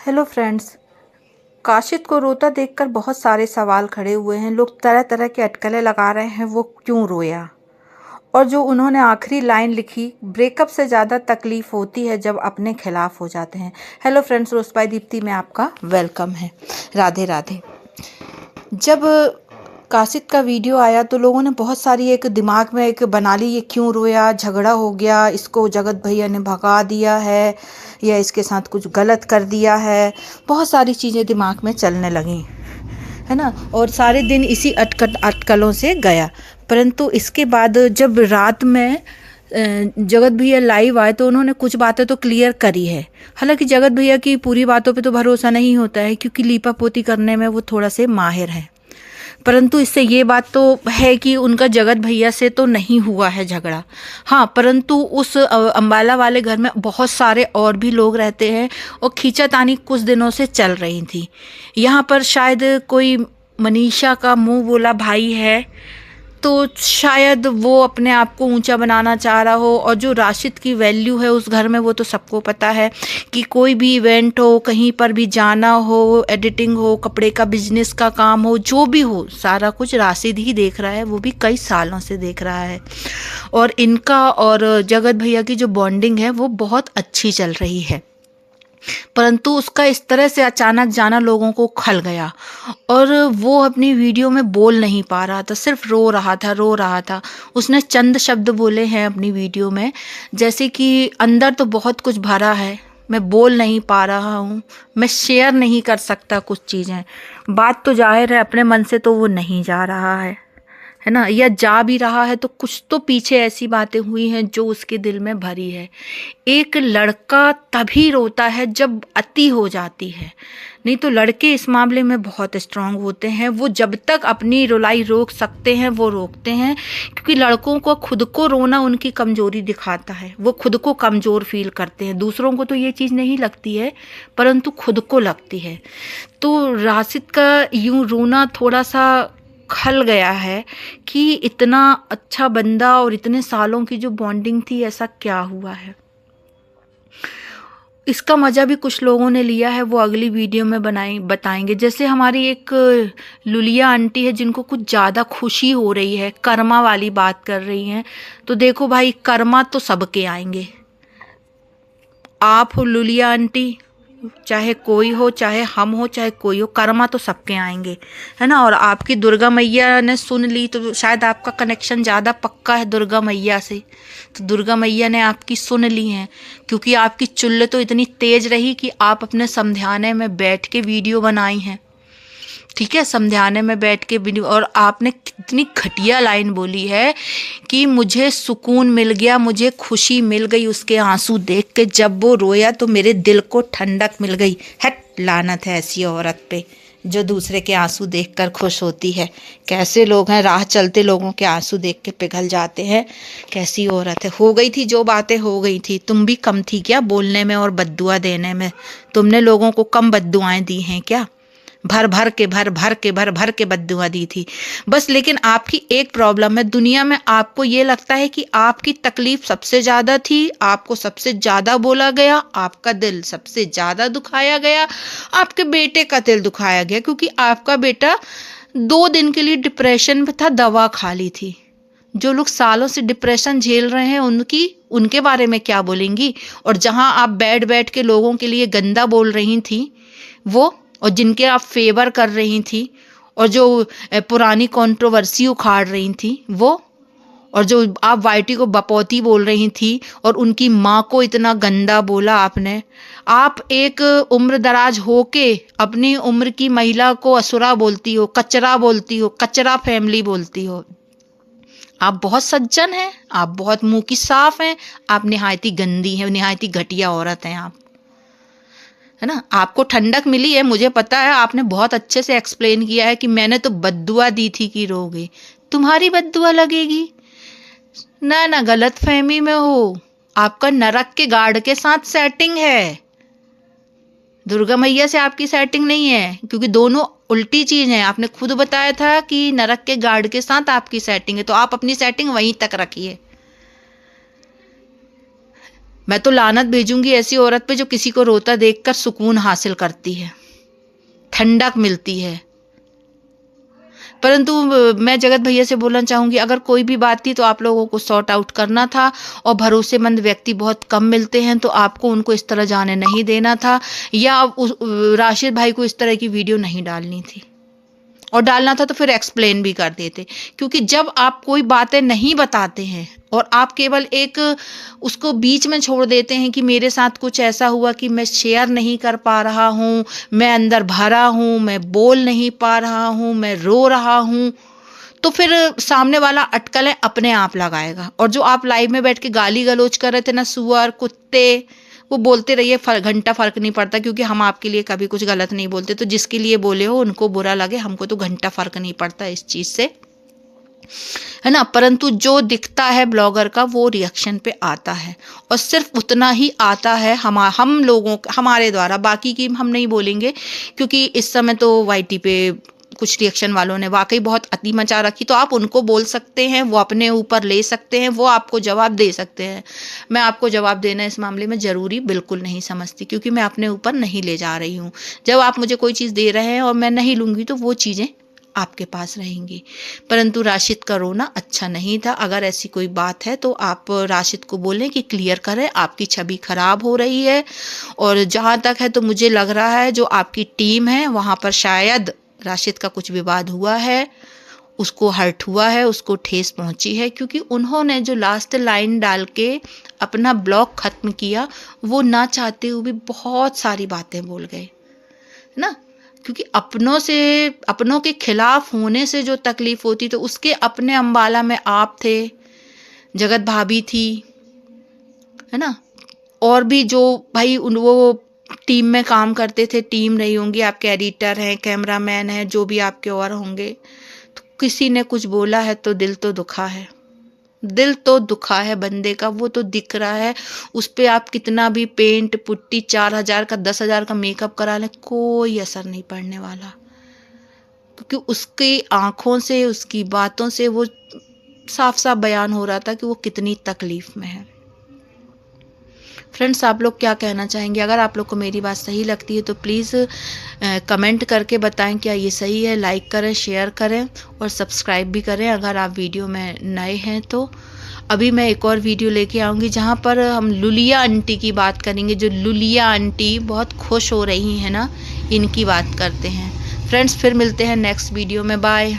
Hello friends. Kashid को रोता देखकर बहुत सारे सवाल खड़े हुए हैं। लोग तरह तरह के अटकलें लगा रहे हैं वो क्यों रोया। और जो उन्होंने आखिरी लाइन लिखी, ब्रेकअप से ज़्यादा तकलीफ होती है जब अपने खिलाफ हो जाते हैं। हेलो फ्रेंड्स, रोज़पाई दीप्ति में आपका वेलकम है। राधे राधे। जब काशिद का वीडियो आया तो लोगों ने बहुत सारी एक दिमाग में एक बना ली, ये क्यों रोया, झगड़ा हो गया, इसको जगत भैया ने भगा दिया है या इसके साथ कुछ गलत कर दिया है। बहुत सारी चीज़ें दिमाग में चलने लगी, है ना। और सारे दिन इसी अटकलों से गया। परंतु इसके बाद जब रात में जगत भैया लाइव आए तो उन्होंने कुछ बातें तो क्लियर करी है। हालांकि जगत भैया की पूरी बातों पे तो भरोसा नहीं होता है, क्योंकि लीपा पोती करने में वो थोड़ा से माहिर हैं। परंतु इससे ये बात तो है कि उनका जगत भैया से तो नहीं हुआ है झगड़ा। हाँ, परंतु उस अम्बाला वाले घर में बहुत सारे और भी लोग रहते हैं और खींचातानी कुछ दिनों से चल रही थी। यहाँ पर शायद कोई मनीषा का मुंह बोला भाई है, तो शायद वो अपने आप को ऊंचा बनाना चाह रहा हो। और जो राशिद की वैल्यू है उस घर में वो तो सबको पता है कि कोई भी इवेंट हो, कहीं पर भी जाना हो, एडिटिंग हो, कपड़े का बिजनेस का काम हो, जो भी हो, सारा कुछ राशिद ही देख रहा है। वो भी कई सालों से देख रहा है। और इनका और जगत भैया की जो बॉन्डिंग है वो बहुत अच्छी चल रही है। परंतु उसका इस तरह से अचानक जाना लोगों को खल गया और वो अपनी वीडियो में बोल नहीं पा रहा था, सिर्फ रो रहा था। उसने चंद शब्द बोले हैं अपनी वीडियो में, जैसे कि अंदर तो बहुत कुछ भरा है, मैं बोल नहीं पा रहा हूँ, मैं शेयर नहीं कर सकता कुछ चीज़ें। बात तो जाहिर है अपने मन से तो वो नहीं जा रहा है ना, या जा भी रहा है तो कुछ तो पीछे ऐसी बातें हुई हैं जो उसके दिल में भरी है। एक लड़का तभी रोता है जब अति हो जाती है, नहीं तो लड़के इस मामले में बहुत स्ट्रांग होते हैं। वो जब तक अपनी रुलाई रोक सकते हैं वो रोकते हैं, क्योंकि लड़कों को खुद को रोना उनकी कमजोरी दिखाता है। वो खुद को कमज़ोर फील करते हैं। दूसरों को तो ये चीज़ नहीं लगती है, परंतु खुद को लगती है। तो राशिद का यूं रोना थोड़ा सा खल गया है कि इतना अच्छा बंदा और इतने सालों की जो बॉन्डिंग थी, ऐसा क्या हुआ है। इसका मज़ा भी कुछ लोगों ने लिया है, वो अगली वीडियो में बताएंगे। जैसे हमारी एक लुलिया आंटी है जिनको कुछ ज़्यादा खुशी हो रही है, कर्मा वाली बात कर रही हैं। तो देखो भाई, कर्मा तो सबके आएंगे। आप हो लुलिया आंटी, चाहे कोई हो, चाहे हम हो, चाहे कोई हो, कर्मा तो सबके आएंगे, है ना। और आपकी दुर्गा मैया ने सुन ली तो शायद आपका कनेक्शन ज़्यादा पक्का है दुर्गा मैया से, तो दुर्गा मैया ने आपकी सुन ली हैं। क्योंकि आपकी चुल्ल तो इतनी तेज रही कि आप अपने समझाने में बैठ के वीडियो बनाई हैं, ठीक है, समझाने में बैठ के वीडियो। और आपने कितनी घटिया लाइन बोली है कि मुझे सुकून मिल गया, मुझे खुशी मिल गई उसके आंसू देख के। जब वो रोया तो मेरे दिल को ठंडक मिल गई। हट, लानत है ऐसी औरत पे जो दूसरे के आंसू देखकर खुश होती है। कैसे लोग हैं, राह चलते लोगों के आंसू देख के पिघल जाते हैं। कैसी औरत है। हो गई थी जो बातें हो गई थी, तुम भी कम थी क्या बोलने में और बद्दुआ देने में। तुमने लोगों को कम बद्दुआएं दी हैं क्या। भर भर के बद्दुआ दी थी बस। लेकिन आपकी एक प्रॉब्लम है, दुनिया में आपको ये लगता है कि आपकी तकलीफ सबसे ज़्यादा थी, आपको सबसे ज़्यादा बोला गया, आपका दिल सबसे ज़्यादा दुखाया गया, आपके बेटे का दिल दुखाया गया। क्योंकि आपका बेटा 2 दिन के लिए डिप्रेशन में था, दवा खा ली थी। जो लोग सालों से डिप्रेशन झेल रहे हैं उनके बारे में क्या बोलेंगी। और जहां आप बैठ बैठ के लोगों के लिए गंदा बोल रही थी वो, और जिनके आप फेवर कर रही थी, और जो पुरानी कंट्रोवर्सी उखाड़ रही थी वो, और जो आप वाईटी को बपौती बोल रही थी और उनकी माँ को इतना गंदा बोला आपने। आप एक उम्र दराज हो के अपनी उम्र की महिला को असुरा बोलती हो, कचरा बोलती हो, कचरा फैमिली बोलती हो। आप बहुत सज्जन हैं, आप बहुत मुंह की साफ हैं, आप निहायत ही गंदी हैं, निहायत ही घटिया औरत हैं आप, है ना। आपको ठंडक मिली है, मुझे पता है, आपने बहुत अच्छे से एक्सप्लेन किया है कि मैंने तो बद्दुआ दी थी कि रोगे। तुम्हारी बद्दुआ लगेगी ना, ना गलत फहमी में हो। आपका नरक के गार्ड के साथ सेटिंग है, दुर्गा मैया से आपकी सेटिंग नहीं है, क्योंकि दोनों उल्टी चीज है। आपने खुद बताया था कि नरक के गार्ड के साथ आपकी सेटिंग है, तो आप अपनी सेटिंग वहीं तक रखिए। मैं तो लानत भेजूंगी ऐसी औरत पे जो किसी को रोता देखकर सुकून हासिल करती है, ठंडक मिलती है। परंतु मैं जगत भैया से बोलना चाहूँगी, अगर कोई भी बात थी तो आप लोगों को सॉर्ट आउट करना था, और भरोसेमंद व्यक्ति बहुत कम मिलते हैं, तो आपको उनको इस तरह जाने नहीं देना था, या राशिद भाई को इस तरह की वीडियो नहीं डालनी थी। और डालना था तो फिर एक्सप्लेन भी कर देते, क्योंकि जब आप कोई बातें नहीं बताते हैं और आप केवल एक उसको बीच में छोड़ देते हैं कि मेरे साथ कुछ ऐसा हुआ कि मैं शेयर नहीं कर पा रहा हूँ, मैं अंदर भरा हूँ, मैं बोल नहीं पा रहा हूँ, मैं रो रहा हूँ, तो फिर सामने वाला अटकलें अपने आप लगाएगा। और जो आप लाइव में बैठ के गाली गलौज कर रहे थे ना, सुअर कुत्ते, वो बोलते रहिए, घंटा फर्क नहीं पड़ता, क्योंकि हम आपके लिए कभी कुछ गलत नहीं बोलते। तो जिसके लिए बोले हो उनको बुरा लगे, हमको तो घंटा फर्क नहीं पड़ता इस चीज़ से, है ना। परंतु जो दिखता है ब्लॉगर का वो रिएक्शन पे आता है, और सिर्फ उतना ही आता है हम लोगों हमारे द्वारा, बाकी की हम नहीं बोलेंगे, क्योंकि इस समय तो वाईटी पे कुछ रिएक्शन वालों ने वाकई बहुत अति मचा रखी, तो आप उनको बोल सकते हैं, वो अपने ऊपर ले सकते हैं, वो आपको जवाब दे सकते हैं। मैं आपको जवाब देना इस मामले में ज़रूरी बिल्कुल नहीं समझती, क्योंकि मैं अपने ऊपर नहीं ले जा रही हूँ। जब आप मुझे कोई चीज़ दे रहे हैं और मैं नहीं लूँगी तो वो चीज़ें आपके पास रहेंगी। परंतु राशिद का रोना अच्छा नहीं था। अगर ऐसी कोई बात है तो आप राशिद को बोलें कि क्लियर करें, आपकी छवि खराब हो रही है। और जहाँ तक है तो मुझे लग रहा है जो आपकी टीम है वहाँ पर शायद राशिद का कुछ विवाद हुआ है, उसको हर्ट हुआ है, उसको ठेस पहुंची है, क्योंकि उन्होंने जो लास्ट लाइन डाल के अपना ब्लॉग खत्म किया, वो ना चाहते हुए बहुत सारी बातें बोल गए ना। क्योंकि अपनों के खिलाफ होने से जो तकलीफ होती, तो उसके अपने अंबाला में आप थे, जगत भाभी थी, है ना, और भी जो भाई वो टीम में काम करते थे, टीम रही होंगी, आपके एडिटर हैं, कैमरामैन हैं, जो भी आपके और होंगे, तो किसी ने कुछ बोला है तो दिल तो दुखा है, दिल तो दुखा है बंदे का, वो तो दिख रहा है। उस पर आप कितना भी पेंट पुट्टी 4,000 का 10,000 का मेकअप करा लें, कोई असर नहीं पड़ने वाला, क्योंकि उसकी आंखों से, उसकी बातों से वो साफ साफ बयान हो रहा था कि वो कितनी तकलीफ में है। फ्रेंड्स, आप लोग क्या कहना चाहेंगे? अगर आप लोग को मेरी बात सही लगती है तो प्लीज़ कमेंट करके बताएं क्या ये सही है। लाइक करें, शेयर करें और सब्सक्राइब भी करें अगर आप वीडियो में नए हैं तो। अभी मैं एक और वीडियो लेके आऊँगी जहाँ पर हम लुलिया आंटी की बात करेंगे। जो लुलिया आंटी बहुत खुश हो रही हैं ना, इनकी बात करते हैं। फ्रेंड्स, फिर मिलते हैं नेक्स्ट वीडियो में। बाय।